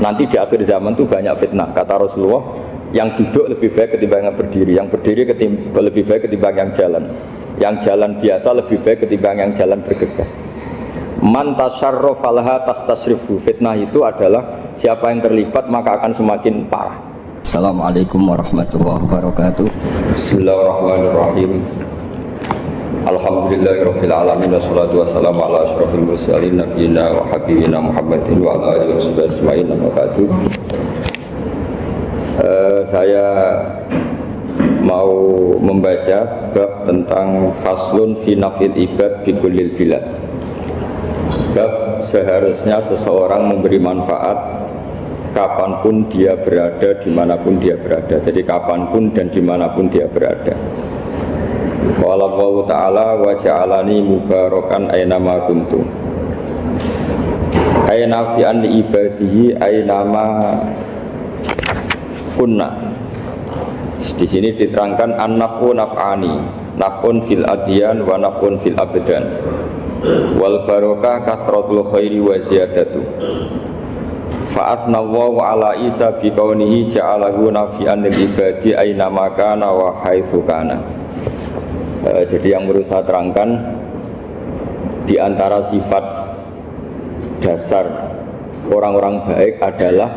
nanti di akhir zaman tuh banyak fitnah. Kata Rasulullah, yang duduk lebih baik ketimbang yang berdiri, yang berdiri lebih baik ketimbang yang jalan biasa lebih baik ketimbang yang jalan bergegas. Man tasyarrafa laha tastasrifu. Fitnah itu adalah siapa yang terlibat maka akan semakin parah. Assalamualaikum warahmatullahi wabarakatuh. Bismillahirrahmanirrahim. Alhamdulillahirabbil alamin wassalatu wassalamu ala asyrofil mursalin nabiyina wa habibina Muhammadin wa ala alihi washabihi ajmain. Amma ba'du. Saya mau membaca bab tentang faslun fi nafil ibad bi kullil bilad. Bab seharusnya seseorang memberi manfaat kapanpun dia berada, dimanapun dia berada. Jadi kapanpun dan dimanapun dia berada. Qala Allah Ta'ala wa ja'alani mubarakan aynama kuntu. Ayna fi an ibadihi aynama kunna. Di sini diterangkan an-naf'u naf'ani, naf'un fil adyan wa naf'un fil abdan. Wal barokah kasratul khairi wa ziyadatu. Fa'athna Allahu ala Isa bi kaunihi ja'alahu nafi'an lil ibadi aina makana wa haitsu kana. Jadi yang perlu saya terangkan, di antara sifat dasar orang-orang baik adalah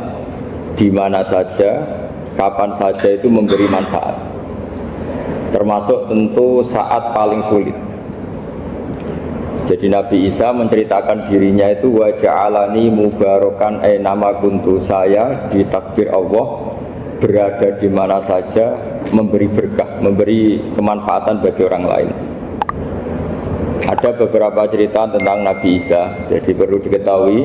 di mana saja, kapan saja itu memberi manfaat. Termasuk tentu saat paling sulit. Jadi Nabi Isa menceritakan dirinya itu wa ja'alani mubarakan nama kuntu, saya ditakdir Allah berada di mana saja memberi berkah, memberi kemanfaatan bagi orang lain. Ada beberapa cerita tentang Nabi Isa. Jadi perlu diketahui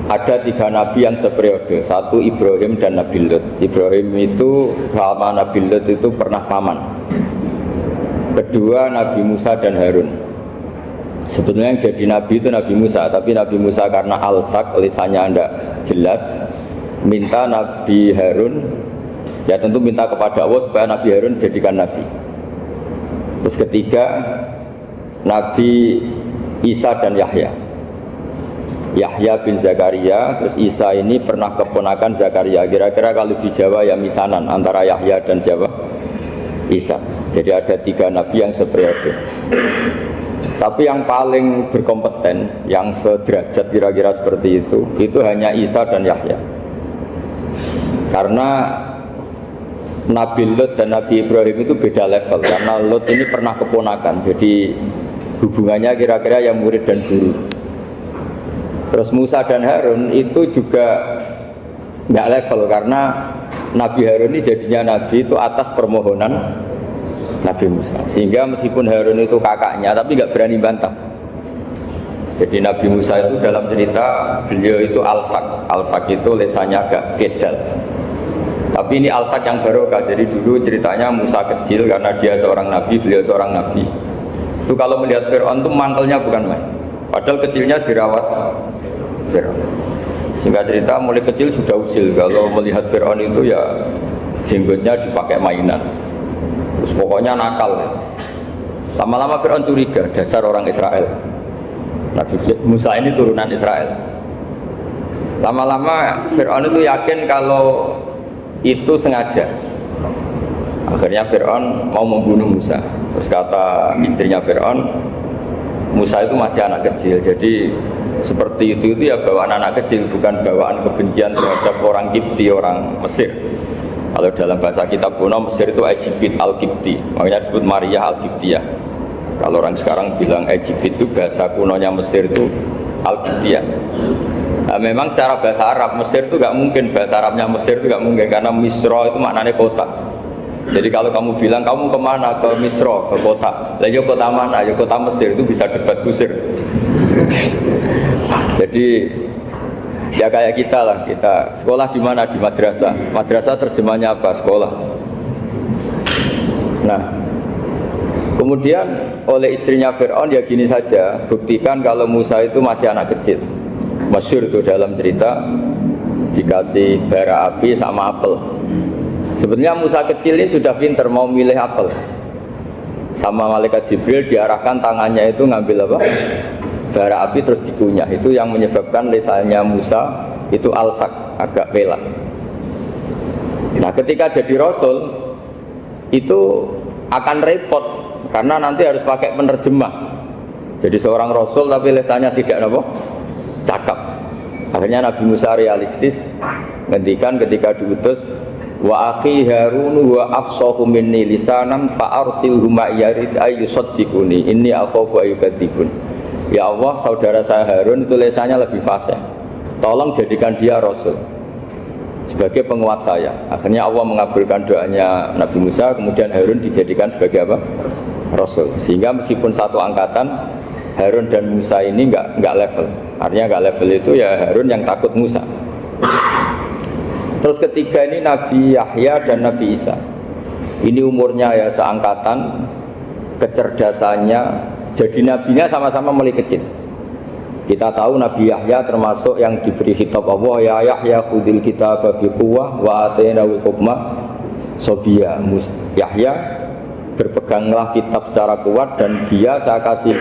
ada 3 nabi yang seperiode. Satu Ibrahim dan Nabi Lut. Ibrahim itu sama Nabi Lut itu pernah paman. Kedua Nabi Musa dan Harun. Sebetulnya yang jadi nabi itu Nabi Musa, tapi Nabi Musa karena alsak, lisannya tidak jelas, minta Nabi Harun, ya tentu minta kepada Allah supaya Nabi Harun jadikan nabi. Terus ketiga Nabi Isa dan Yahya. Yahya bin Zakaria, terus Isa ini pernah keponakan Zakaria. Kira-kira kalau di Jawa ya misanan antara Yahya dan Jawa Isa. Jadi ada 3 nabi yang seperiode. Tapi yang paling berkompeten, yang sederajat kira-kira seperti itu hanya Isa dan Yahya. Karena Nabi Lut dan Nabi Ibrahim itu beda level. Karena Lut ini pernah keponakan, jadi hubungannya kira-kira yang murid dan guru. Terus Musa dan Harun itu juga nggak level, karena Nabi Harun ini jadinya Nabi itu atas permohonan Nabi Musa. Sehingga meskipun Harun itu kakaknya, tapi nggak berani bantah. Jadi Nabi Musa itu dalam cerita beliau itu alsak. Alsak itu lesannya agak kedal. Tapi ini alsak yang barokah. Jadi dulu ceritanya Musa kecil karena dia seorang nabi, beliau seorang nabi. Itu kalau melihat Fir'aun itu mantelnya bukan main. Padahal kecilnya dirawat Fir'aun. Sehingga cerita mulai kecil sudah usil. Kalau melihat Fir'aun itu ya jenggotnya dipakai mainan. Terus pokoknya nakal. Lama-lama Fir'aun curiga, dasar orang Israel. Nabi Musa ini turunan Israel. Lama-lama Fir'aun itu yakin kalau itu sengaja. Akhirnya Fir'aun mau membunuh Musa. Terus kata istrinya Fir'aun, Musa itu masih anak kecil. Jadi seperti itu ya bawaan anak kecil, bukan bawaan kebencian terhadap orang Kipti, orang Mesir. Kalau dalam bahasa kitab kuno Mesir itu Egypt al-Kipti, makanya disebut Maria al-Kiptiyah. Kalau orang sekarang bilang Egypt itu bahasa kunonya Mesir itu al-Kiptiyah. Nah, memang secara bahasa Arab Mesir itu gak mungkin, bahasa Arabnya Mesir itu gak mungkin, karena Misro itu maknanya kota. Jadi kalau kamu bilang kamu kemana, ke Misro, ke kota, lah ya kota mana, ya kota Mesir, itu bisa debat kusir. Jadi ya kayak kita lah, kita sekolah di mana? Di madrasah. Madrasah terjemahnya apa? Sekolah. Nah, kemudian oleh istrinya Fir'aun ya gini saja, buktikan kalau Musa itu masih anak kecil. Masyhur itu dalam cerita, dikasih bara api sama apel. Sebenarnya Musa kecil ini sudah pinter mau milih apel. Sama malaikat Jibril diarahkan tangannya itu ngambil apa? Bara api terus dikunyah. Itu yang menyebabkan lisannya Musa itu alsak, agak pelak. Nah ketika jadi rasul itu akan repot karena nanti harus pakai penerjemah. Jadi seorang rasul tapi lisannya tidak apa? Cakap. Akhirnya Nabi Musa realistis ngendikan ketika diutus, wa akhi Harun wa afsahu minni lisanan fa arsilhu ma'yarid ayyusaddiquni inni akhafu ayyukadzibun. Ya Allah, saudara saya Harun itu lisannya lebih fasih. Tolong jadikan dia rasul sebagai penguat saya. Akhirnya Allah mengabulkan doanya Nabi Musa, kemudian Harun dijadikan sebagai apa? Rasul. Sehingga meskipun satu angkatan, Harun dan Musa ini enggak level. Artinya enggak level itu ya Harun yang takut Musa. Terus ketiga ini Nabi Yahya dan Nabi Isa. Ini umurnya ya seangkatan, kecerdasannya, jadi nabinya sama-sama mulai kecil. Kita tahu Nabi Yahya termasuk yang diberi khitab Allah, ya Yahya khudil kitaba biquwwah wa atainahul hukma sobiyya. Yahya berpeganglah kitab secara kuat dan dia saya kasih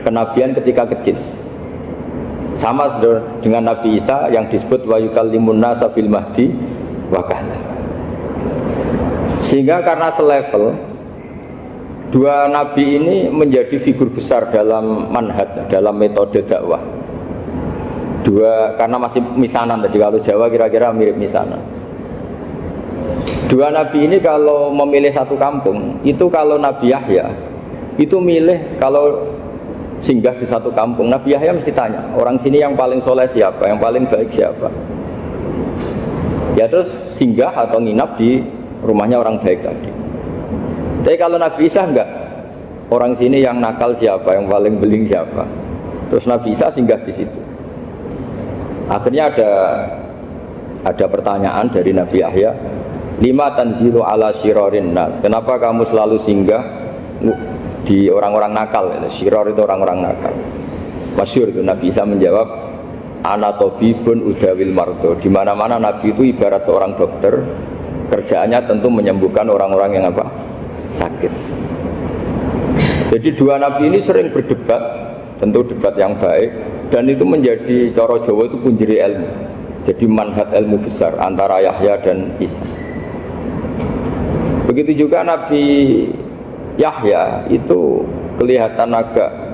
kenabian ketika kecil. Sama dengan Nabi Isa yang disebut wa yukallimun nasa fil mahdi wa kahla. Sehingga karena selevel, dua nabi ini menjadi figur besar dalam manhaj, dalam metode dakwah. Dua, karena masih misanan tadi, kalau Jawa kira-kira mirip misanan. Dua nabi ini kalau memilih satu kampung, itu kalau Nabi Yahya itu milih kalau singgah di satu kampung, Nabi Yahya mesti tanya, orang sini yang paling soleh siapa, yang paling baik siapa. Ya terus singgah atau nginap di rumahnya orang baik tadi. Tapi kalau Nabi Isa enggak, orang sini yang nakal siapa, yang paling beling siapa. Terus Nabi Isa singgah di situ. Akhirnya ada pertanyaan dari Nabi Yahya, lima tanzilu ala syirarin nas, kenapa kamu selalu singgah di orang-orang nakal? Syiror itu orang-orang nakal. Masyhur itu Nabi Isa menjawab, ana tabibun udawil mardo. Di mana-mana Nabi itu ibarat seorang dokter, kerjaannya tentu menyembuhkan orang-orang yang apa? Sakit. Jadi dua nabi ini sering berdebat, tentu debat yang baik, dan itu menjadi cara Jawa itu punjeri ilmu. Jadi manhaj ilmu besar antara Yahya dan Isa. Begitu juga Nabi Yahya itu kelihatan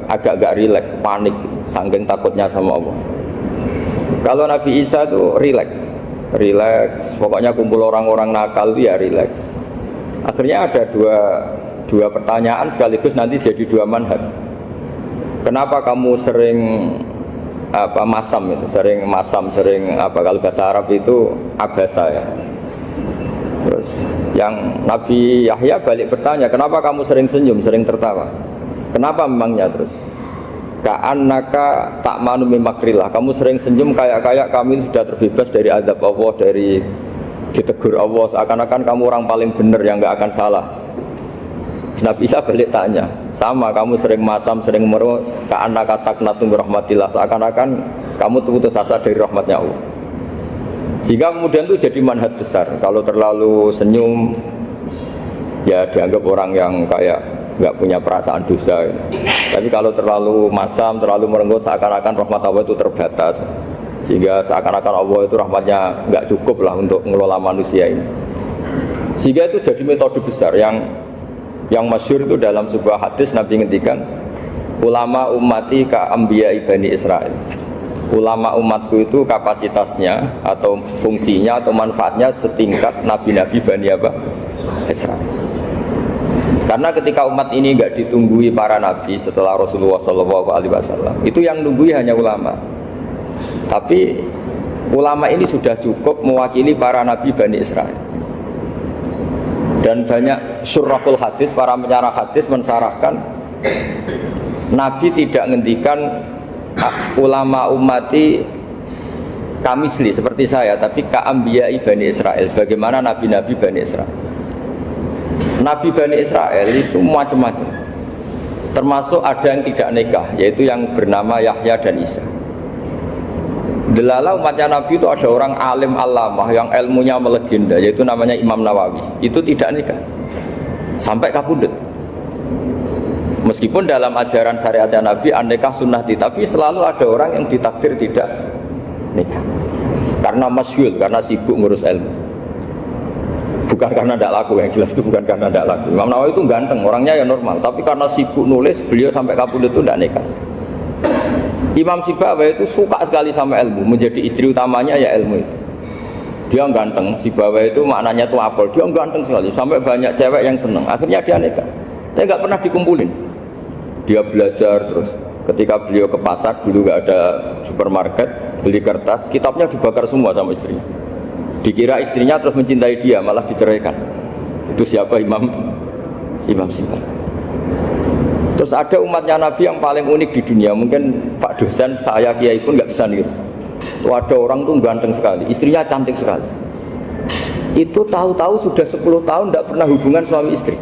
agak rileks, panik, saking takutnya sama Allah. Kalau Nabi Isa itu rileks, pokoknya kumpul orang-orang nakal itu ya rileks. Akhirnya ada dua pertanyaan sekaligus nanti jadi dua manhaj. Kenapa kamu sering masam itu, sering kalau bahasa Arab itu abasa ya. Terus yang Nabi Yahya balik bertanya, kenapa kamu sering senyum, sering tertawa? Kenapa memangnya? Terus ka'annaka ta'manu min makrillah, kamu sering senyum kayak kami sudah terbebas dari azab Allah, dari ditegur Allah, seakan-akan kamu orang paling benar yang nggak akan salah. Nabi Isa balik tanya, sama kamu sering masam, sering meru, ka'annaka taqnatu min rahmatillah, seakan-akan kamu putus asa dari rahmatnya Allah. Sehingga kemudian itu jadi manhaj besar. Kalau terlalu senyum ya dianggap orang yang kayak nggak punya perasaan dosa. Tapi kalau terlalu masam, terlalu merenggut, seakan-akan rahmat Allah itu terbatas. Sehingga seakan-akan Allah itu rahmatnya nggak cukup lah untuk mengelola manusia ini. Sehingga itu jadi metode besar yang masyhur itu dalam sebuah hadis Nabi ngendikan, ulama ummati ka anbiya Bani Israil. Ulama umatku itu kapasitasnya atau fungsinya atau manfaatnya setingkat nabi-nabi Bani Israil. Karena ketika umat ini nggak ditunggui para nabi setelah Rasulullah SAW, itu yang nunggui hanya ulama. Tapi ulama ini sudah cukup mewakili para nabi Bani Israil. Dan banyak syurahul hadis, para penyarah hadis mensarahkan, Nabi tidak ngendikan ulama ummati kamisli seperti saya, tapi ka'ambiyai Bani Israil, bagaimana nabi-nabi Bani Israil. Nabi Bani Israel itu macam-macam, termasuk ada yang tidak nikah, yaitu yang bernama Yahya dan Isa. Delala umatnya Nabi itu ada orang alim alamah yang ilmunya melegenda, yaitu namanya Imam Nawawi. Itu tidak nikah sampai kabudut. Meskipun dalam ajaran syariatnya Nabi an-nikah sunnati, tapi selalu ada orang yang ditakdir tidak nikah. karena masyhur, karena sibuk ngurus ilmu. Bukan karena tidak laku, yang jelas itu bukan karena tidak laku. Imam Nawawi itu ganteng, orangnya ya normal, tapi karena sibuk nulis, beliau sampai kabudut itu tidak nikah. Imam Sibawayh itu suka sekali sama ilmu, menjadi istri utamanya ya ilmu itu. Dia ganteng, Sibawayh itu maknanya itu apel, dia ganteng sekali, sampai banyak cewek yang seneng. Akhirnya dia nikah, tapi nggak pernah dikumpulin. Dia belajar terus. Ketika beliau ke pasar, dulu nggak ada supermarket, beli kertas, kitabnya dibakar semua sama istrinya. Dikira istrinya terus mencintai dia, malah diceraikan. Itu siapa? Imam Sibawayh. Terus ada umatnya Nabi yang paling unik di dunia, mungkin Pak dosen, saya kiai pun nggak bisa niru. Ada orang tuh ganteng sekali, istrinya cantik sekali. Itu tahu-tahu sudah 10 tahun tidak pernah hubungan suami istri.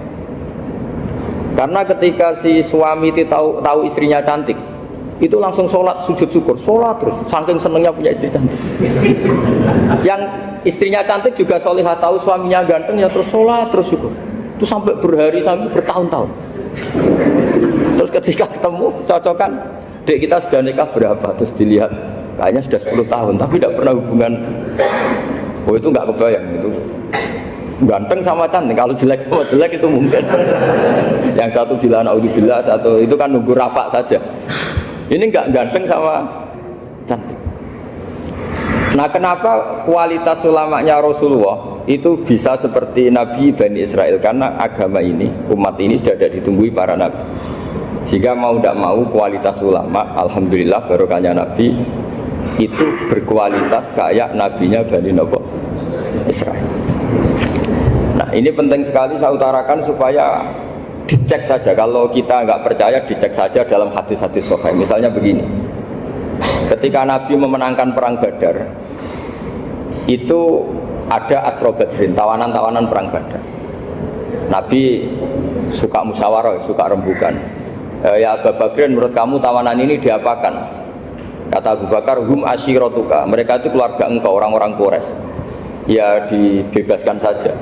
Karena ketika si suami itu tahu istrinya cantik, itu langsung sholat sujud syukur, sholat terus, saking senengnya punya istri cantik. Yang istrinya cantik juga solihah, tahu suaminya ganteng ya terus sholat terus syukur. Itu sampai berhari sampai bertahun-tahun. Terus ketika ketemu cocokan, dek kita sudah nikah berapa? Terus dilihat kayaknya sudah 10 tahun tapi tidak pernah hubungan. Oh itu nggak kebayang, itu ganteng sama cantik. Kalau jelek sama jelek itu mungkin. Yang satu bilang naudzubillah, satu itu kan nunggu rafa saja. Ini nggak ganteng sama cantik. Nah kenapa kualitas ulamanya Rasulullah itu bisa seperti Nabi Bani Israel? Karena agama ini, umat ini sudah ada ditunggui para nabi. Sehingga mau tidak mau kualitas ulama, alhamdulillah barokahnya Nabi itu berkualitas kayak nabinya Bani Israel. Nah ini penting sekali saya utarakan supaya dicek saja. Kalau kita nggak percaya, dicek saja dalam hadis-hadis sahih. Misalnya begini, ketika Nabi memenangkan perang Badar, itu ada Asra Badrin, tawanan-tawanan perang Badar. Nabi suka musyawarah, suka rembukan. Ya Abu Bakrin, menurut kamu tawanan ini diapakan? Kata Abu Bakar, hum asyiratuka, mereka itu keluarga engkau, orang-orang Quraisy. Ya dibebaskan saja,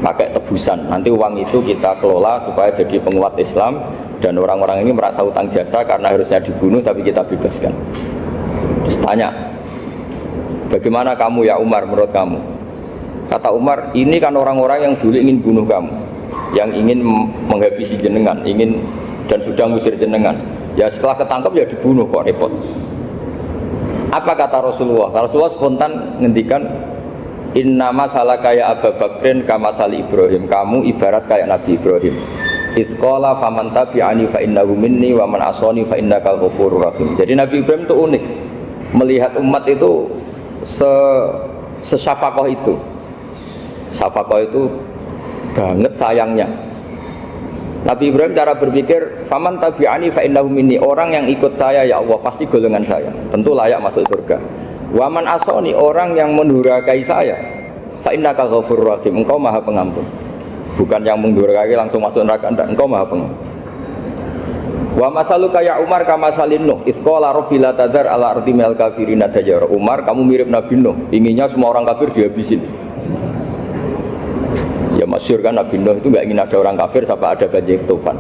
pakai tebusan. Nanti uang itu kita kelola supaya jadi penguat Islam, dan orang-orang ini merasa utang jasa karena harusnya dibunuh tapi kita bebaskan. Terus tanya, bagaimana kamu ya Umar, menurut kamu? Kata Umar, ini kan orang-orang yang dulu ingin bunuh kamu, yang ingin menghabisi jenengan, ingin dan sudah ngusir jenengan. Ya setelah ketangkap ya dibunuh, kok repot. Apa kata Rasulullah? Rasulullah spontan ngendikan, inna masalah kayak Abu Bakrin kamasali Ibrahim, kamu ibarat kayak Nabi Ibrahim. Isqala faman tabi'ani fa innahu minni wa man asani fa innakal ghafurur rahim. Jadi Nabi Ibrahim itu unik, melihat umat itu sesyafakoh itu. Syafakoh itu banget sayangnya. Nabi Ibrahim cara berpikir, faman tabi'ani fa innahu minni, orang yang ikut saya ya Allah pasti golongan saya, tentu layak masuk surga. Wa man asani, orang yang mendurhakai saya, fa innaka ghafurur rahim, engkau maha pengampun. Bukan yang mendurhakai langsung masuk neraka, enggak, engkau maha pengampun. Wa masaluka ya Umar kama salin Nuh, isqala rabbi la tadzar ala ardi minal kafirina dajjara. Umar, kamu mirip Nabi Nuh, inginnya semua orang kafir dihabisin. Ya masyhur kan Nabi Nuh itu nggak ingin ada orang kafir sampai ada banjir tufan.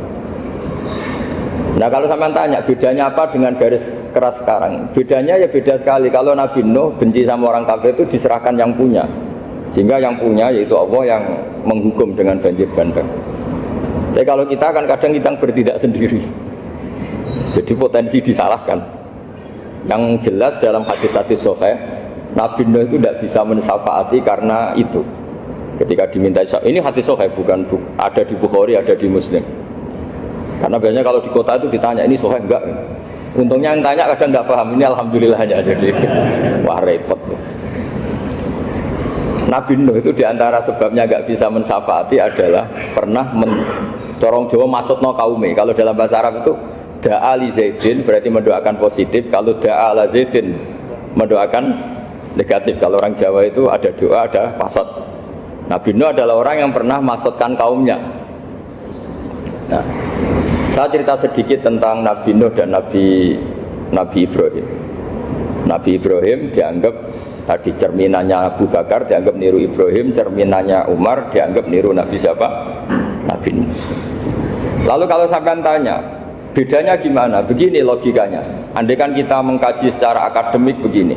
Nah kalau sampean tanya bedanya apa dengan garis keras sekarang? Bedanya ya beda sekali. Kalau Nabi Nuh benci sama orang kafir itu diserahkan yang punya, sehingga yang punya yaitu Allah yang menghukum dengan banjir bandang. Tapi kalau kita kan kadang kita bertindak sendiri, jadi potensi disalahkan. Yang jelas dalam hadis-hadis sahih, Nabi Nuh itu tidak bisa mensyafaati karena itu. Ketika diminta, ini hadis sahih, bukan ada di Bukhari, ada di Muslim. Karena biasanya kalau di kota itu ditanya ini sahih enggak. Untungnya yang tanya kadang enggak paham, ini alhamdulillahnya jadi wah repot. Nabi Nuh itu diantara sebabnya enggak bisa mensyafaati adalah pernah corong Jawa maksudno kaume. Kalau dalam bahasa Arab itu da'a li Zaidin berarti mendoakan positif, kalau da'a la Zaidin mendoakan negatif. Kalau orang Jawa itu ada doa, ada pasot. Nabi Nuh adalah orang yang pernah maksudkan kaumnya. Nah, saya cerita sedikit tentang Nabi Nuh dan Nabi Ibrahim. Nabi Ibrahim dianggap tadi cerminannya Abu Bakar, dianggap niru Ibrahim, cerminannya Umar, dianggap niru Nabi siapa? Nabi Nuh. Lalu kalau sampai tanya, bedanya gimana? Begini logikanya. Andai kan kita mengkaji secara akademik begini.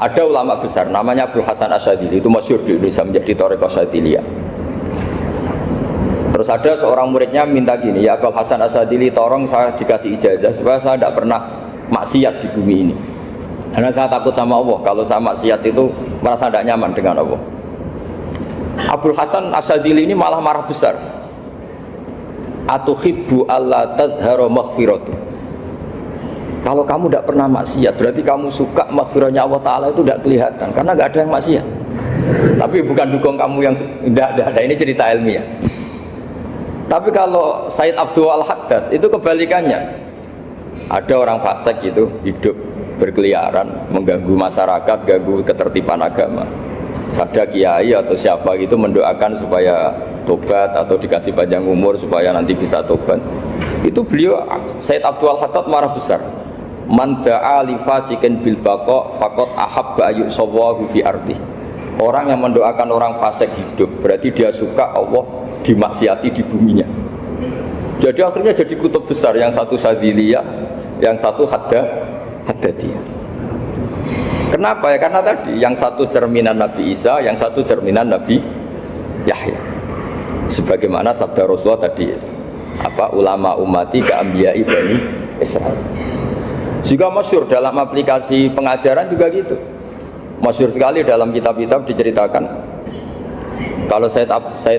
Ada ulama besar namanya Abdul Hasan Asyadzili, itu masyhur di Indonesia menjadi Thariqah Asyadziliyah. Terus ada seorang muridnya minta gini, ya Abdul Hasan Asyadzili, tolong saya dikasih ijazah supaya saya tidak pernah maksiat di bumi ini. Karena saya takut sama Allah, kalau saya maksiat itu merasa tidak nyaman dengan Allah. Abdul Hasan Asyadzili ini malah marah besar. Atuhibbu alla tadhara maghfiratu. Kalau kamu tidak pernah maksiat, berarti kamu suka maghfirahnya Allah Ta'ala itu tidak kelihatan, karena nggak ada yang maksiat. Tapi bukan dukung kamu yang tidak ada, ini cerita ilmiah. Tapi kalau Said Abdul Al-Haddad itu kebalikannya. Ada orang fasik itu hidup berkeliaran, mengganggu masyarakat, ganggu ketertiban agama. Ada kiai atau siapa gitu mendoakan supaya tobat atau dikasih panjang umur supaya nanti bisa tobat. Itu beliau Said Abdul Al-Haddad marah besar. Man da'a li fasikin bil baqa faqad ahabba yusawahu fi ardi. Orang yang mendoakan orang fasik hidup berarti dia suka Allah dimaksiati di buminya. Jadi akhirnya jadi kutub besar, yang satu Syadziliyah, yang satu Haddadiyah. Kenapa ya? Karena tadi yang satu cerminan Nabi Isa, yang satu cerminan Nabi Yahya. Sebagaimana sabda Rasulullah tadi, ulama ummati ka'ambiyai bani Israel. Juga masyhur dalam aplikasi pengajaran juga gitu. Masyhur sekali dalam kitab-kitab diceritakan. Kalau Said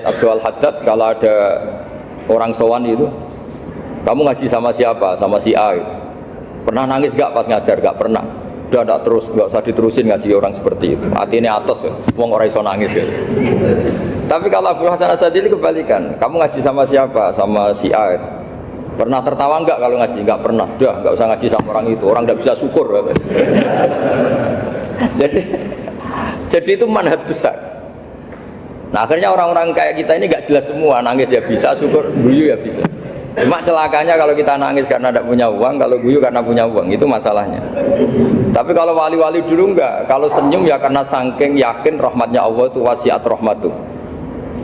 Abdul Haddad, kalau ada orang sowan itu, kamu ngaji sama siapa? Sama si A. Pernah nangis gak pas ngajar? Gak pernah. Udah gak terus, gak usah diterusin ngaji orang seperti itu. Hatinya atas, wong orang iso nangis ya. Tapi kalau Abdul Hasan Asyadzili kebalikan, kamu ngaji sama siapa? Sama si A. Pernah tertawa enggak kalau ngaji? Enggak pernah. Sudah, enggak usah ngaji sama orang itu. Orang enggak bisa syukur. jadi itu manhaj besar. Nah, akhirnya orang-orang kayak kita ini enggak jelas semua. Nangis ya bisa, syukur, guyu ya bisa. Cuma celakanya kalau kita nangis karena tidak punya uang, kalau guyu karena punya uang, itu masalahnya. Tapi kalau wali-wali dulu enggak. Kalau senyum ya karena saking yakin rahmatnya Allah itu wasiat rahmatu.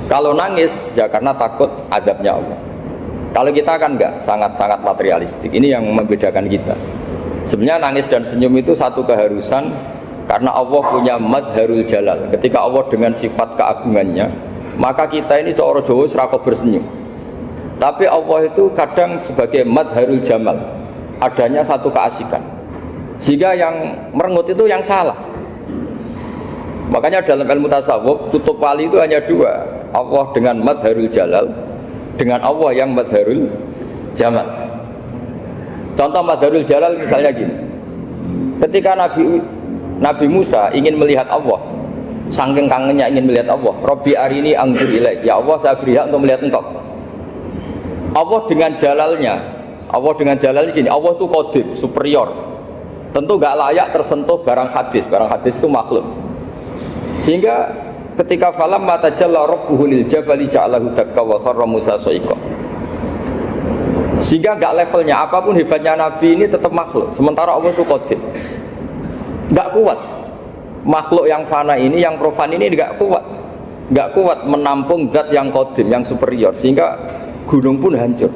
Kalau nangis ya karena takut azabnya Allah. Kalau kita kan enggak, sangat-sangat materialistik. Ini yang membedakan kita. Sebenarnya nangis dan senyum itu satu keharusan, karena Allah punya madharul jalal. Ketika Allah dengan sifat keagungannya, maka kita ini seorang Jawa serako bersenyum. Tapi Allah itu kadang sebagai madharul jamal, adanya satu keasikan. Sehingga yang merengut itu yang salah. Makanya dalam ilmu tasawuf, kutub wali itu hanya dua. Allah dengan madharul jalal, dengan Allah yang madharul jamal. Contoh madharul jalal misalnya gini. Ketika Nabi Musa ingin melihat Allah, saking kangennya ingin melihat Allah, Rabbi arini anzur ilaik, ya Allah saya beri hak untuk melihat engkau. Allah dengan jalalnya gini, Allah itu qadim, superior. Tentu gak layak tersentuh barang hadis itu makhluk. Sehingga ketika falam matajalla rabbuhu lil jabali ja'alahu dakka wa kharra Musa sa'iqa. Sehingga enggak levelnya, apapun hebatnya Nabi ini tetap makhluk, sementara Allah itu qadim. Enggak kuat. Makhluk yang fana ini, yang profan ini enggak kuat. Enggak kuat menampung zat yang qadim, yang superior, sehingga gunung pun hancur.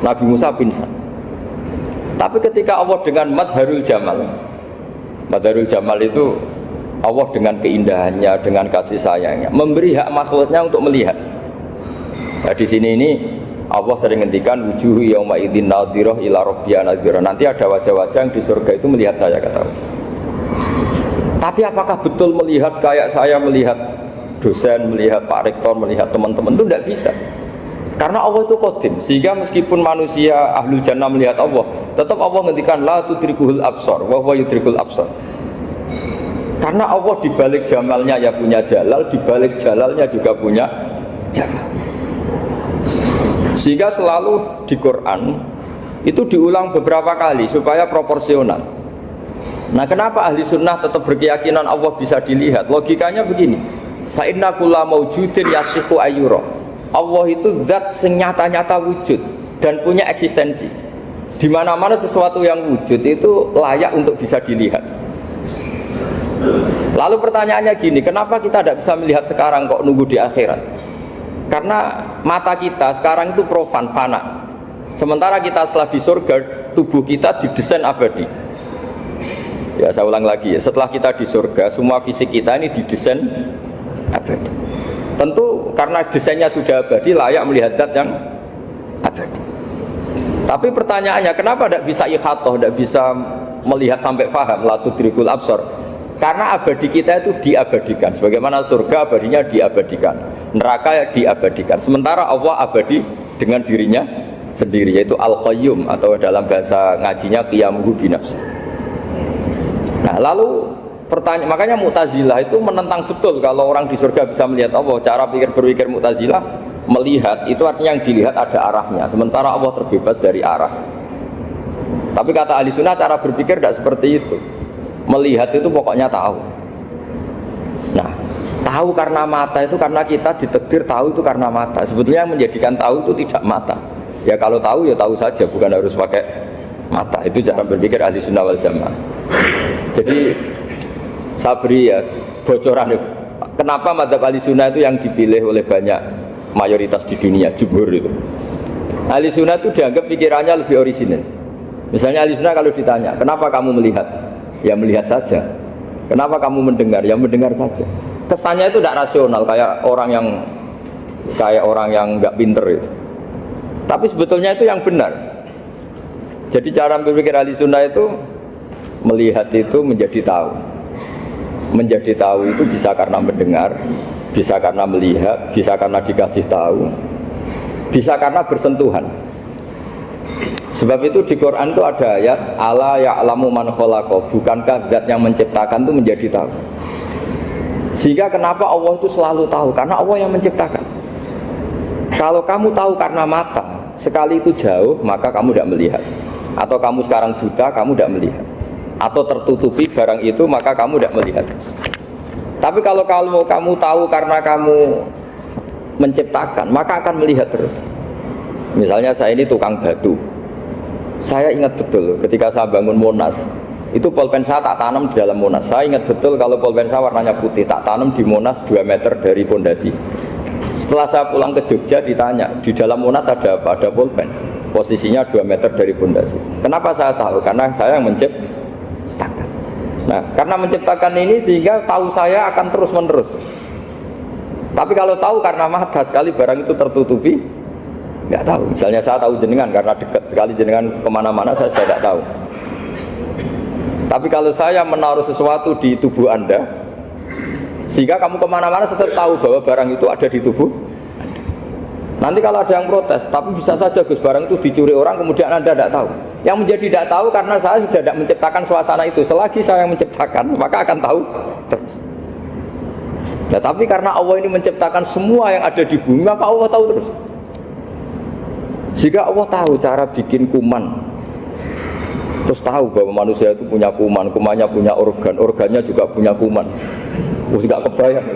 Nabi Musa pingsan. Tapi ketika Allah dengan madharul jamal itu Allah dengan keindahannya, dengan kasih sayangnya, memberi hak makhluknya untuk melihat. Nah, di sini ini Allah sering ngendikan wujuhu yauma idzin nadhirah ila rabbiha nadhirah. Nanti ada wajah-wajah yang di surga itu melihat saya, kata Allah. Tapi apakah betul melihat kayak saya melihat dosen, melihat Pak Rektor, melihat teman-teman? Itu tidak bisa. Karena Allah itu qadim, sehingga meskipun manusia ahlul jannah melihat Allah, tetap Allah ngendikan la tudrikuhul absar wa huwa yudrikul absar. Karena Allah dibalik jamalnya ya punya jalal, dibalik jalalnya juga punya jamal. Sehingga selalu di Quran itu diulang beberapa kali supaya proporsional. Nah, kenapa ahli sunnah tetap berkeyakinan Allah bisa dilihat? Logikanya begini, fa inna kulla maujudin yasihu ayyura. Allah itu zat sing nyata-nyata wujud dan punya eksistensi. Di mana-mana sesuatu yang wujud itu layak untuk bisa dilihat. Lalu pertanyaannya gini, kenapa kita tidak bisa melihat sekarang kok nunggu di akhirat? Karena mata kita sekarang itu profan, fana. Sementara kita setelah di surga, tubuh kita didesain abadi. Ya saya ulang lagi ya, setelah kita di surga, semua fisik kita ini didesain abadi. Tentu karena desainnya sudah abadi, layak melihat zat yang abadi. Tapi pertanyaannya, kenapa tidak bisa ikhatoh, tidak bisa melihat sampai faham, la tudrikul absor? Karena abadi kita itu diabadikan. Sebagaimana surga abadinya diabadikan, neraka diabadikan. Sementara Allah abadi dengan dirinya sendiri, yaitu Al-Qayyum, atau dalam bahasa ngajinya Qiyamuhu binafsi. Nah lalu pertanyaan, makanya Mu'tazilah itu menentang betul kalau orang di surga bisa melihat Allah. Cara berpikir Mu'tazilah, melihat itu artinya yang dilihat ada arahnya, sementara Allah terbebas dari arah. Tapi kata ahli sunnah cara berpikir tidak seperti itu. Melihat itu pokoknya tahu. Nah, tahu karena mata itu karena kita ditakdir tahu itu karena mata. Sebetulnya yang menjadikan tahu itu tidak mata. Ya kalau tahu ya tahu saja, bukan harus pakai mata. Itu cara berpikir ahli sunnah wal jamaah. Jadi sabri ya bocoran. Kenapa madzhab ahli sunnah itu yang dipilih oleh banyak mayoritas di dunia, jumhur itu. Ahli sunnah itu dianggap pikirannya lebih orisinal. Misalnya ahli sunnah kalau ditanya, kenapa kamu melihat? Ya melihat saja. Kenapa kamu mendengar? Ya mendengar saja. Kesannya itu tidak rasional, kayak orang yang nggak pinter itu. Tapi sebetulnya itu yang benar. Jadi cara berpikir ahli sunnah itu melihat itu menjadi tahu. Menjadi tahu itu bisa karena mendengar, bisa karena melihat, bisa karena dikasih tahu, bisa karena bersentuhan. Sebab itu di Quran itu ada ayat ala ya'lamu man khalaqa, bukankah zat yang menciptakan itu menjadi tahu. Sehingga kenapa Allah itu selalu tahu? Karena Allah yang menciptakan. Kalau kamu tahu karena mata, sekali itu jauh, maka kamu tidak melihat. Atau kamu sekarang buta, kamu tidak melihat. Atau tertutupi barang itu, maka kamu tidak melihat. Tapi kalau kamu tahu karena kamu menciptakan, maka akan melihat terus. Misalnya saya ini tukang batu. Saya ingat betul ketika saya bangun Monas, itu polpen saya tak tanam di dalam Monas. Saya ingat betul kalau polpen saya warnanya putih, tak tanam di Monas 2 meter dari pondasi. Setelah saya pulang ke Jogja ditanya, di dalam Monas ada apa? Ada polpen. Posisinya 2 meter dari pondasi. Kenapa saya tahu? Karena saya yang menciptakan. Nah, karena menciptakan ini sehingga tahu saya akan terus menerus. Tapi kalau tahu karena mata, sekali barang itu tertutupi, nggak tahu. Misalnya saya tahu jenengan karena dekat sekali jenengan kemana-mana, saya sudah tidak tahu. Tapi kalau saya menaruh sesuatu di tubuh Anda, sehingga kamu kemana-mana tetap tahu bahwa barang itu ada di tubuh Anda. Nanti kalau ada yang protes, tapi bisa saja Gus barang itu dicuri orang kemudian Anda tidak tahu. Yang menjadi tidak tahu karena saya sudah tidak menciptakan suasana itu. Selagi saya yang menciptakan, maka akan tahu terus. Nah, tapi karena Allah ini menciptakan semua yang ada di bumi, maka Allah tahu terus. Jika Allah tahu cara bikin kuman, terus tahu bahwa manusia itu punya kuman, kumannya punya organ, organnya juga punya kuman. Terus nggak kebayang.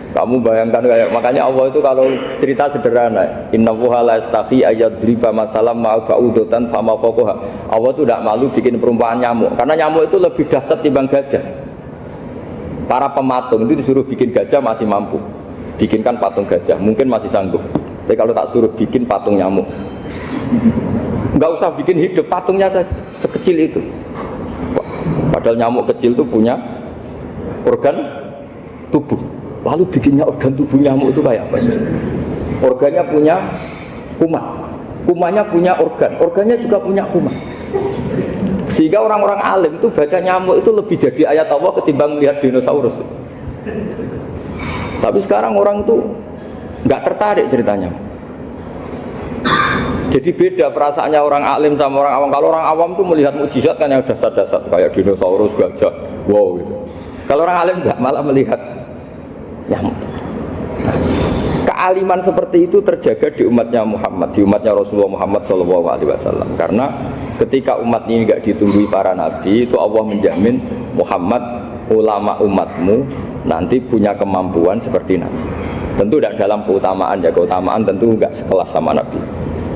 Kamu bayangkan kayak, makanya Allah itu kalau cerita sederhana, innallaha la yastahi ayadriba masalam ma ba'udatan fama fawqaha. Allah itu tidak malu bikin perumpamaan nyamuk, karena nyamuk itu lebih dahsyat timbang gajah. Para pematung itu disuruh bikin gajah masih mampu, bikinkan patung gajah mungkin masih sanggup. Tapi kalau tak suruh bikin patung nyamuk, nggak usah bikin hidup, patungnya saja sekecil itu. Padahal nyamuk kecil itu punya organ tubuh. Lalu bikinnya organ tubuh nyamuk itu kayak apa? Organnya punya kuman, kumannya punya organ, organnya juga punya kuman. Sehingga orang-orang alim itu baca nyamuk itu lebih jadi ayat Allah ketimbang melihat dinosaurus. Tapi sekarang orang itu nggak tertarik ceritanya. Jadi beda perasaannya orang alim sama orang awam. Kalau orang awam tuh melihat mukjizat kan yang dasar-dasar kayak dinosaurus, gajah, wow gitu. Kalau orang alim nggak, malah melihat nyamuk. Nah, kealiman seperti itu terjaga di umatnya Muhammad, di umatnya Rasulullah Muhammad SAW. Karena ketika umat ini nggak ditumbuhi para nabi, itu Allah menjamin Muhammad, ulama umatmu nanti punya kemampuan seperti nabi. Tentu tidak dalam keutamaan ya, keutamaan tentu nggak sekelas sama nabi.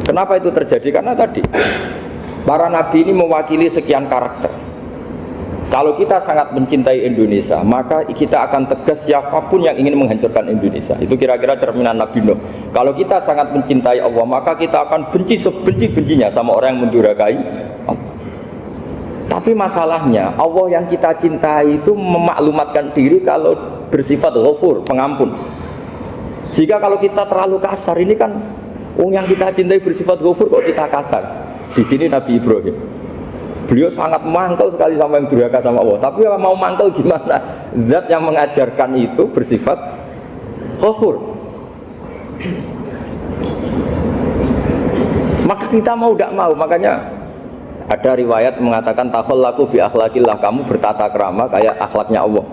Kenapa itu terjadi? Karena tadi para nabi ini mewakili sekian karakter. Kalau kita sangat mencintai Indonesia, maka kita akan tegas siapapun yang ingin menghancurkan Indonesia. Itu kira-kira cerminan Nabi Nuh. Kalau kita sangat mencintai Allah, maka kita akan benci sebenci-bencinya sama orang yang mendurhakai Allah. Tapi masalahnya Allah yang kita cintai itu memaklumatkan diri kalau bersifat ghafur, pengampun. Jika kalau kita terlalu kasar, ini kan yang kita cintai bersifat ghafur kok kita kasar. Di sini Nabi Ibrahim, beliau sangat mangkel sekali sama yang durhaka sama Allah. Tapi mau mangkel gimana? Zat yang mengajarkan itu bersifat ghafur. Maka kita mau tidak mau, makanya ada riwayat mengatakan takhallaku bi akhlaqillah, kamu bertata krama kayak akhlaknya Allah.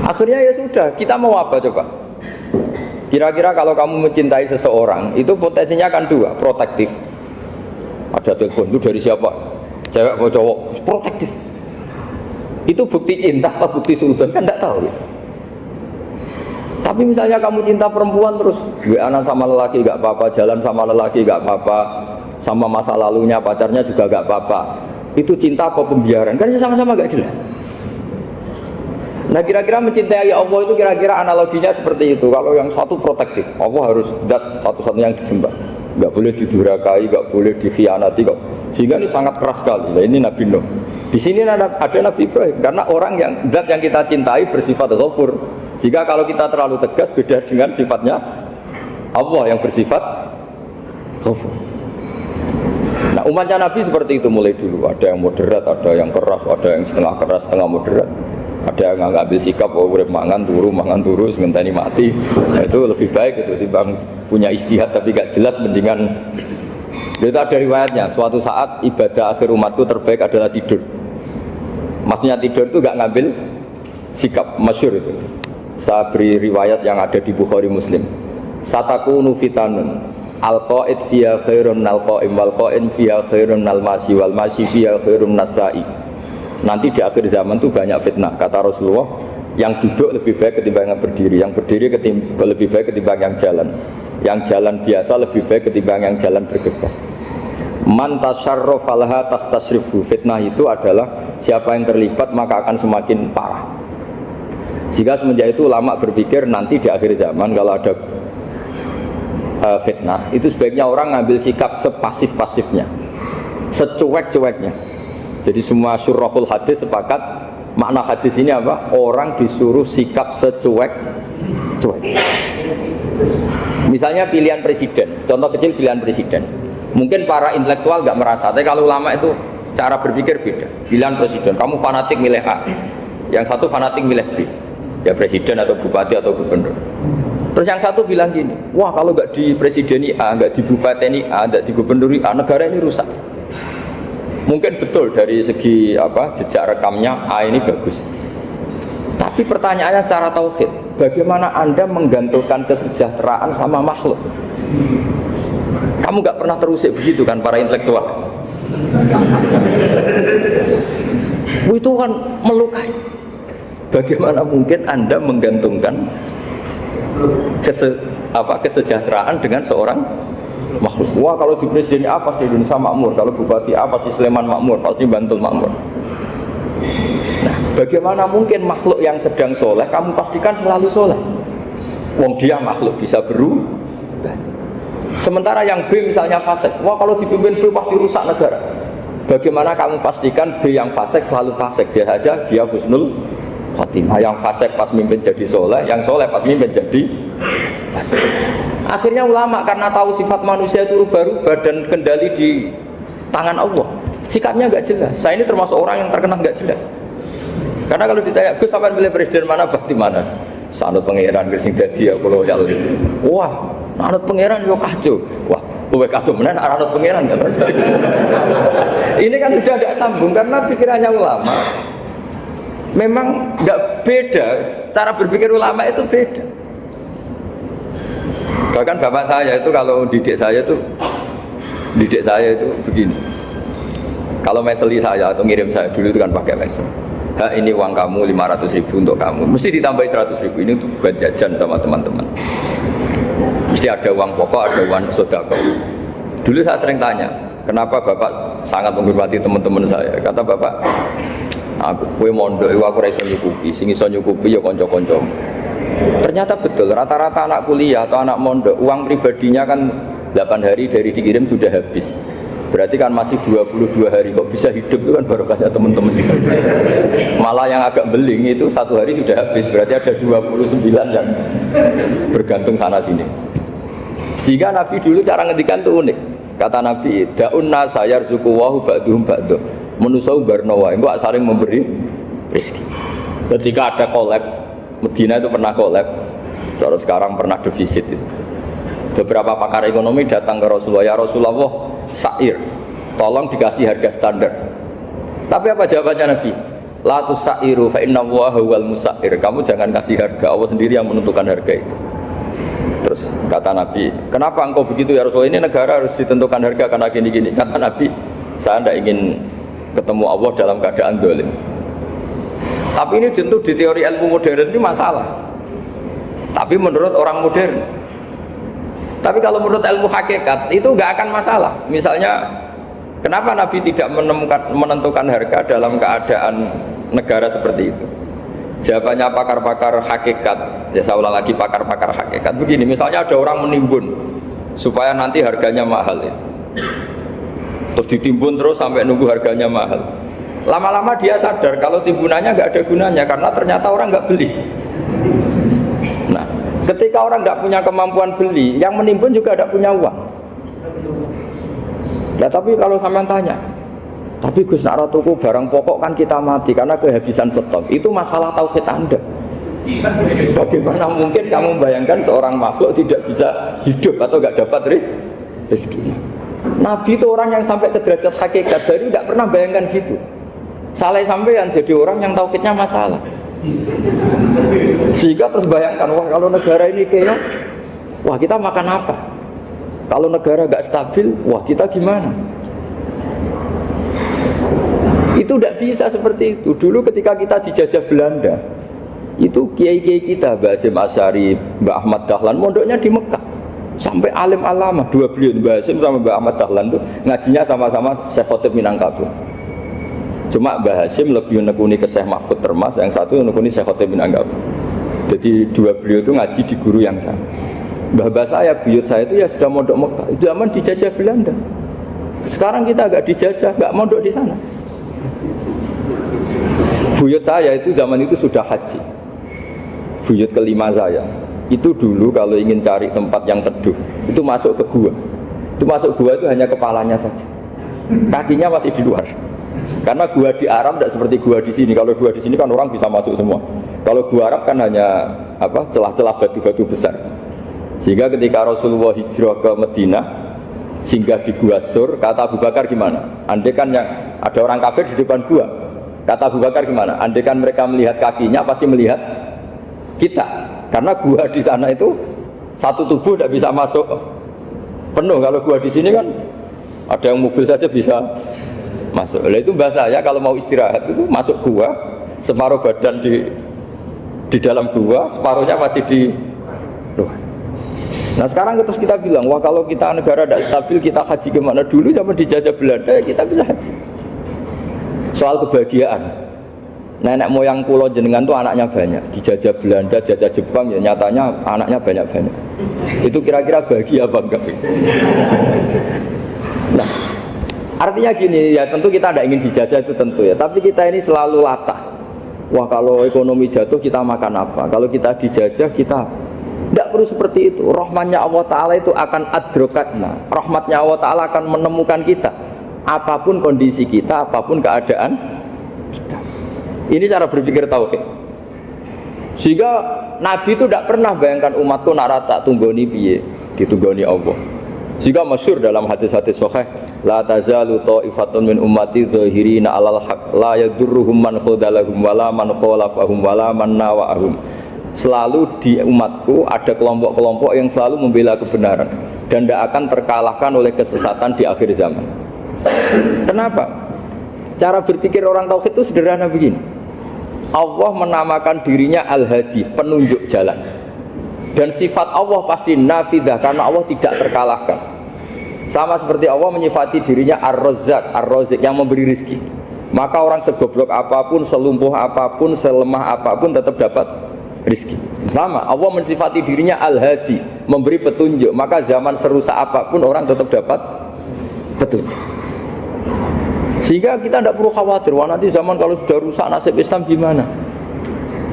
Akhirnya ya sudah, kita mau apa coba? Kira-kira kalau kamu mencintai seseorang, itu potensinya kan dua, protektif. Ada telepon, itu dari siapa? Cewek atau cowok? Protektif. Itu bukti cinta apa bukti suudon? Kan tidak tahu. Tapi misalnya kamu cinta perempuan terus WA-an sama lelaki gak apa-apa, jalan sama lelaki gak apa-apa, sama masa lalunya pacarnya juga gak apa-apa. Itu cinta apa pembiaran? Kan sama-sama gak jelas. Nah kira-kira mencintai Allah itu kira-kira analoginya seperti itu. Kalau yang satu protektif, Allah harus zat satu-satunya yang disembah, gak boleh didurhakai, gak boleh dikhianati kok. Sehingga ini sangat keras sekali. Nah, ini Nabi Nuh. Di sini ada Nabi Ibrahim, karena orang yang zat yang kita cintai bersifat ghafur. Jika kalau kita terlalu tegas, beda dengan sifatnya Allah yang bersifat ghafur. Nah umatnya Nabi seperti itu mulai dulu. Ada yang moderat, ada yang keras, ada yang setengah keras, setengah moderat. Ada yang ngambil sikap, oh urip mangan turu, ngenteni mati. Nah, itu lebih baik itu timbang punya istihad tapi gak jelas, mendingan. Itu ada riwayatnya, suatu saat ibadah akhir umatku terbaik adalah tidur. Maksudnya tidur itu gak ngambil sikap, masyhur itu. Saya beri riwayat yang ada di Bukhari Muslim. Satakunu fitanun al-qa'id fiya khairun al-qa'im wal-qa'in fiya khairun al-masi wal-masi fiya khairun nasai. Nanti di akhir zaman itu banyak fitnah, kata Rasulullah. Yang duduk lebih baik ketimbang yang berdiri, yang berdiri lebih baik ketimbang yang jalan biasa lebih baik ketimbang yang jalan bergegas. Man tasyarrafa laha tastasrifu. Fitnah itu adalah siapa yang terlibat maka akan semakin parah. Jika semenjak itu ulama berpikir nanti di akhir zaman kalau ada fitnah, itu sebaiknya orang ngambil sikap sepasif-pasifnya, secuek-cueknya. Jadi semua syurahul hadis sepakat makna hadis ini apa? Orang disuruh sikap secuek-cuek. Misalnya pilihan presiden, contoh kecil pilihan presiden. Mungkin para intelektual nggak merasa, tapi kalau ulama itu cara berpikir beda. Pilihan presiden, kamu fanatik milih A, yang satu fanatik milih B. Ya presiden atau bupati atau gubernur. Terus yang satu bilang gini, wah kalau nggak di presideni A, nggak di bupati A, nggak di gubernuri A, negara ini rusak. Mungkin betul dari segi jejak rekamnya A ini bagus. Tapi pertanyaannya secara tauhid, bagaimana Anda menggantungkan kesejahteraan sama makhluk? Kamu nggak pernah terusik begitu kan para intelektual? Itu kan melukai. Bagaimana mungkin Anda menggantungkan kesejahteraan dengan seorang makhluk? Wah kalau di presiden A pasti Indonesia makmur, kalau bupati A pasti Sleman makmur, pasti Bantul makmur. Nah, bagaimana mungkin makhluk yang sedang soleh kamu pastikan selalu soleh? Wong dia makhluk bisa berubah. Sementara yang B misalnya fasik, wah kalau dipimpin B pasti rusak negara. Bagaimana kamu pastikan B yang fasik selalu fasik? Dia saja dia husnul khotimah. Yang fasik pas mimpin jadi soleh, yang soleh pas mimpin jadi fasik. Akhirnya ulama karena tahu sifat manusia itu rubah-rubah dan kendali di tangan Allah, sikapnya nggak jelas. Saya ini termasuk orang yang terkena nggak jelas. Karena kalau ditanya Gus sampean pilih presiden mana, bakti mana? Sanut pangeran sing dadi aku loyal. Wah, anut pangeran yo kacau. Wah, luwe kacau menan anut pangeran kan. Ini kan sudah tidak sambung karena pikirannya ulama memang nggak beda, cara berpikir ulama itu beda. Bahkan bapak saya itu kalau didik saya itu begini. Kalau meseli saya atau ngirim saya dulu itu kan pakai mesel. Ini uang kamu 500.000 untuk kamu, mesti ditambahi 100.000 ini untuk buat jajan sama teman-teman. Mesti ada uang pokok, ada uang sodako. Dulu saya sering tanya, kenapa bapak sangat menghormati teman-teman saya? Kata bapak, aku kue mondok, aku rasa nyukupi, sing iso nyukupi ya konco-konco. Ternyata betul, rata-rata anak kuliah atau anak mondok uang pribadinya kan 8 hari dari dikirim sudah habis. Berarti kan masih 22 hari, kok bisa hidup itu kan barokahnya teman-teman. Malah yang agak beling itu 1 hari sudah habis, berarti ada 29 yang bergantung sana sini. Sehingga Nabi dulu cara ngendikan itu unik. Kata Nabi, da'unna sayarzuqu wahu ba'duhum ba'du. Manusa barnawa, engko saling memberi rezeki. Ketika ada collab, Medina itu pernah collab, terus sekarang pernah defisit itu. Beberapa pakar ekonomi datang ke Rasulullah, ya Rasulullah, sa'ir, tolong dikasih harga standar. Tapi apa jawabannya Nabi? La tusairu fa inna Allaha huwal musair. Kamu jangan kasih harga, Allah sendiri yang menentukan harga itu. Terus kata Nabi, kenapa engkau begitu ya Rasulullah? Ini negara harus ditentukan harga karena gini-gini. Kata Nabi, saya tidak ingin ketemu Allah dalam keadaan dolim. Tapi ini tentu di teori ilmu modern ini masalah. Tapi menurut orang modern. Tapi kalau menurut ilmu hakikat itu nggak akan masalah. Misalnya, kenapa Nabi tidak menentukan harga dalam keadaan negara seperti itu? Jawabannya pakar-pakar hakikat, ya saya ulang lagi pakar-pakar hakikat. Begini, misalnya ada orang menimbun supaya nanti harganya mahal ya. Terus ditimbun terus sampai nunggu harganya mahal. Lama-lama dia sadar kalau timbunannya nggak ada gunanya karena ternyata orang nggak beli. Nah, ketika orang nggak punya kemampuan beli, yang menimbun juga tidak punya uang. Nah, tapi kalau sampean tanya, tapi Gus nak tuku barang pokok kan kita mati karena kehabisan stok. Itu masalah tauhid Anda. Bagaimana mungkin kamu bayangkan seorang makhluk tidak bisa hidup atau nggak dapat rezeki? Nabi itu orang yang sampai ke derajat hakikat, dari tidak pernah bayangkan gitu. Saleh sampean jadi orang yang tauhidnya masalah. Sehingga terus bayangkan, wah kalau negara ini chaos, wah kita makan apa? Kalau negara nggak stabil, wah kita gimana? Itu tidak bisa seperti itu. Dulu ketika kita dijajah Belanda, itu kiai-kiai kita, Mbah Hasyim Asy'ari, Mbah Ahmad Dahlan, mondoknya di Mekah. Sampai alim alama, 2 beliau, Mbah Hasyim sama Mbah Ahmad Dahlan itu ngajinya sama-sama Syekh Khotib Minangkabau. Cuma Mbah Hasyim lebih menekuni ke Syekh Mahfud Termas, yang satu menekuni Syekh Khotib Minangkabau. Jadi 2 beliau itu ngaji di guru yang sama. Mbah saya, buyut saya itu ya sudah mondok Mekah, itu zaman dijajah Belanda. Sekarang kita agak dijajah, nggak mondok di sana. Buyut saya itu zaman itu sudah haji. Buyut kelima saya itu dulu kalau ingin cari tempat yang teduh itu masuk ke gua. Itu masuk gua itu hanya kepalanya saja, kakinya masih di luar. Karena gua di Arab tidak seperti gua di sini. Kalau gua di sini kan orang bisa masuk semua. Kalau gua Arab kan hanya celah-celah batu-batu besar. Sehingga ketika Rasulullah hijrah ke Madinah, singgah di Gua Sur, kata Abu Bakar gimana? Andai kan yang ada orang kafir di depan gua, kata Abu Bakar gimana? Andai kan mereka melihat kakinya pasti melihat kita. Karena gua di sana itu satu tubuh tidak bisa masuk penuh. Kalau gua di sini kan ada yang mobil saja bisa masuk. Nah, itu bahasa ya kalau mau istirahat itu masuk gua, separuh badan di dalam gua, separuhnya masih di luar. Nah sekarang terus kita bilang, wah kalau kita negara tidak stabil kita haji kemana? Dulu zaman dijajah Belanda ya kita bisa haji. Soal kebahagiaan, nenek moyang pulau jenengan tuh anaknya banyak. Dijajah Belanda, jajah Jepang ya nyatanya anaknya banyak-banyak. Itu kira-kira bahagia apa enggak? Nah artinya gini ya, tentu kita tidak ingin dijajah itu tentu ya. Tapi kita ini selalu latah. Wah kalau ekonomi jatuh kita makan apa? Kalau kita dijajah kita tidak perlu seperti itu. Rahmatnya Allah Ta'ala itu akan adrokatna. Rahmatnya Allah Ta'ala akan menemukan kita. Apapun kondisi kita, apapun keadaan kita. Ini cara berpikir tauhid. Sehingga Nabi itu tidak pernah bayangkan umatku nak tak tunggoni piye, ditunggoni Allah. Sehingga masyhur dalam hadis-hadis sahih, la tazalu ta'ifatun min ummati dzahirina 'alal haq la yadurruhum man khadalahum wala man khalafahum wala man nawa'ahum. Selalu di umatku ada kelompok-kelompok yang selalu membela kebenaran dan tidak akan terkalahkan oleh kesesatan di akhir zaman. Kenapa? Cara berpikir orang tauhid itu sederhana begini. Allah menamakan dirinya Al-Hadi, penunjuk jalan. Dan sifat Allah pasti nafidah karena Allah tidak terkalahkan. Sama seperti Allah menyifati dirinya Ar-Razzaq, Ar-Razik yang memberi rizki. Maka orang segoblok apapun, selumpuh apapun, selemah apapun tetap dapat rizki. Sama, Allah mensifati dirinya Al-Hadi, memberi petunjuk. Maka zaman serusak apapun orang tetap dapat petunjuk. Sehingga kita tidak perlu khawatir, wah nanti zaman kalau sudah rusak nasib Islam gimana?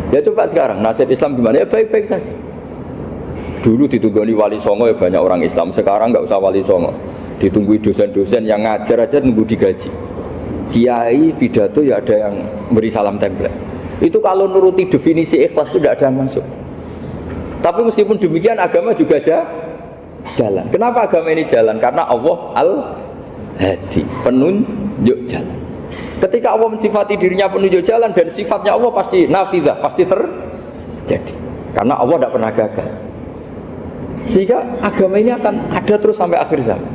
Ya coba sekarang nasib Islam gimana? Ya baik-baik saja. Dulu ditunggoni wali songo ya banyak orang Islam, sekarang nggak usah wali songo, ditunggui dosen-dosen yang ngajar aja nunggu digaji. Kiai pidato ya ada yang beri salam tempel. Itu kalau nuruti definisi ikhlas itu tidak ada yang masuk. Tapi meskipun demikian agama juga jalan. Kenapa agama ini jalan? Karena Allah Al-Hadi, penunjuk jalan. Ketika Allah mensifati dirinya penunjuk jalan dan sifatnya Allah pasti nafidah, pasti terjadi. Karena Allah tidak pernah gagal. Sehingga agama ini akan ada terus sampai akhir zaman.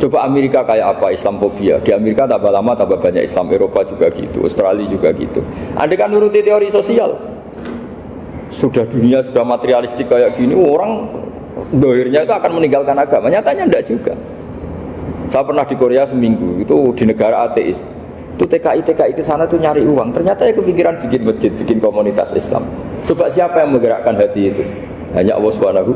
Coba Amerika kayak apa, Islamfobia. Di Amerika tambah lama tambah banyak Islam, Eropa juga gitu, Australia juga gitu. Andai kan nuruti teori sosial, sudah dunia sudah materialistik kayak gini, orang dohirnya itu akan meninggalkan agama. Nyatanya enggak juga. Saya pernah di Korea seminggu, itu di negara ateis. Itu TKI ke sana tuh nyari uang. Ternyata ya kepikiran bikin masjid, bikin komunitas Islam. Coba siapa yang menggerakkan hati itu? Hanya Allah Subhanahu